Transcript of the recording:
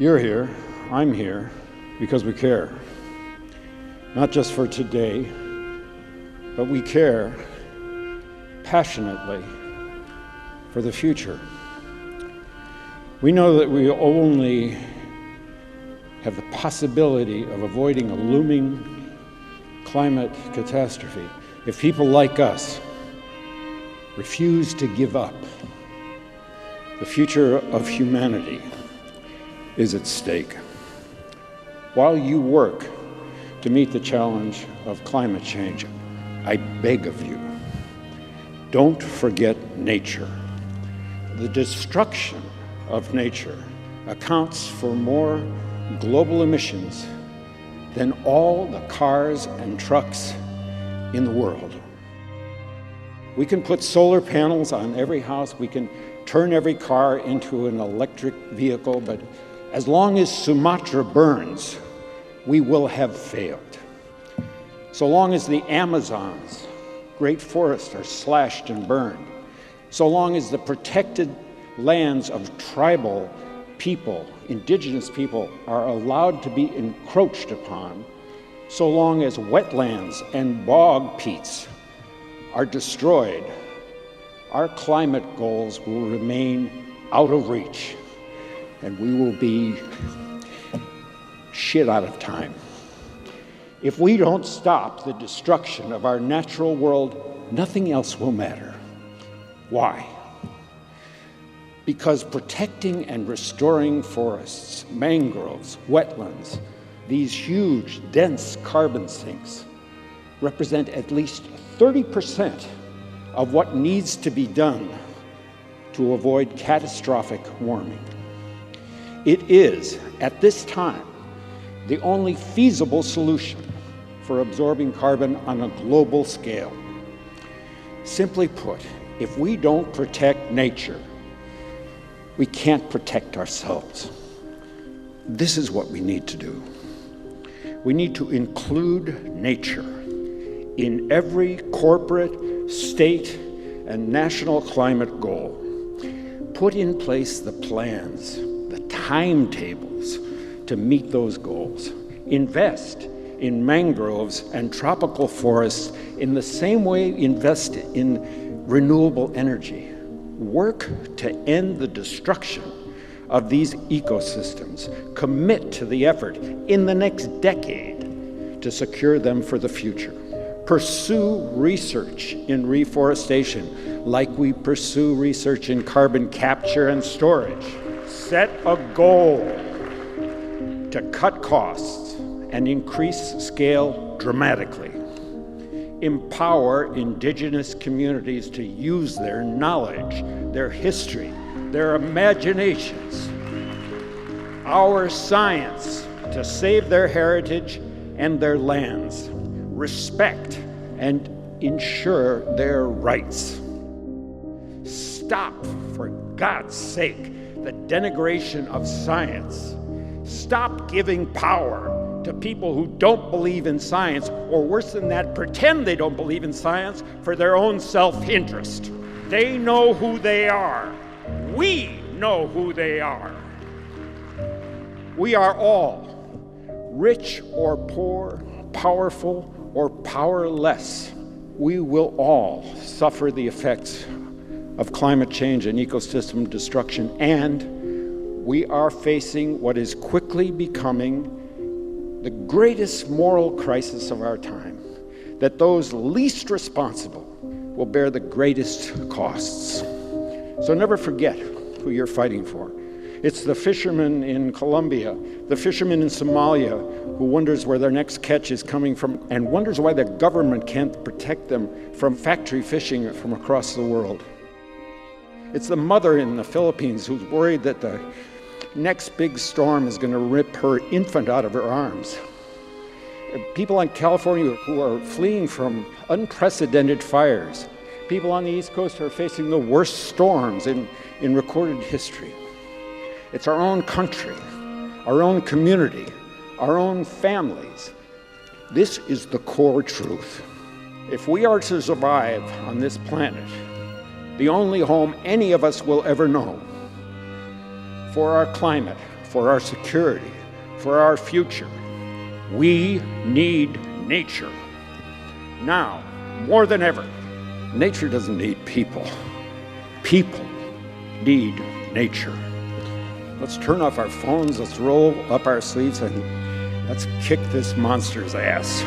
You're here, I'm here, because we care. Not just for today, but we care passionately for the future. We know that we only have the possibility of avoiding a looming climate catastrophe if people like us refuse to give up. The future of humanity is at stake. While you work to meet the challenge of climate change, I beg of you, don't forget nature. The destruction of nature accounts for more global emissions than all the cars and trucks in the world. We can put solar panels on every house, we can turn every car into an electric vehicle, but as long as Sumatra burns, we will have failed. So long as the Amazon's great forests are slashed and burned, so long as the protected lands of tribal people, indigenous people, are allowed to be encroached upon, so long as wetlands and bog peats are destroyed, our climate goals will remain out of reach, and we will be shit out of time. If we don't stop the destruction of our natural world, nothing else will matter. Why? Because protecting and restoring forests, mangroves, wetlands, these huge, dense carbon sinks represent at least 30% of what needs to be done to avoid catastrophic warming. It is, at this time, the only feasible solution for absorbing carbon on a global scale. Simply put, if we don't protect nature, we can't protect ourselves. This is what we need to do. We need to include nature in every corporate, state, and national climate goal. Put in place the plans, the timetables to meet those goals. Invest in mangroves and tropical forests in the same way invest in renewable energy. Work to end the destruction of these ecosystems. Commit to the effort in the next decade to secure them for the future. Pursue research in reforestation like we pursue research in carbon capture and storage. Set a goal to cut costs and increase scale dramatically. Empower indigenous communities to use their knowledge, their history, their imaginations, our science to save their heritage and their lands. Respect and ensure their rights. Stop, for God's sake, the denigration of science. Stop giving power to people who don't believe in science, or worse than that, pretend they don't believe in science for their own self-interest. They know who they are. We know who they are. We are all, rich or poor, powerful or powerless. We will all suffer the effects of climate change and ecosystem destruction, and we are facing what is quickly becoming the greatest moral crisis of our time, that those least responsible will bear the greatest costs. So never forget who you're fighting for. It's the fisherman in Colombia, the fisherman in Somalia who wonders where their next catch is coming from and wonders why the government can't protect them from factory fishing from across the world. It's the mother in the Philippines who's worried that the next big storm is going to rip her infant out of her arms. People in California who are fleeing from unprecedented fires. People on the East Coast are facing the worst storms in recorded history. It's our own country, our own community, our own families. This is the core truth. If we are to survive on this planet, the only home any of us will ever know, for our climate, for our security, for our future. We need nature. Now, more than ever, nature doesn't need people. People need nature. Let's turn off our phones, let's roll up our sleeves, and let's kick this monster's ass.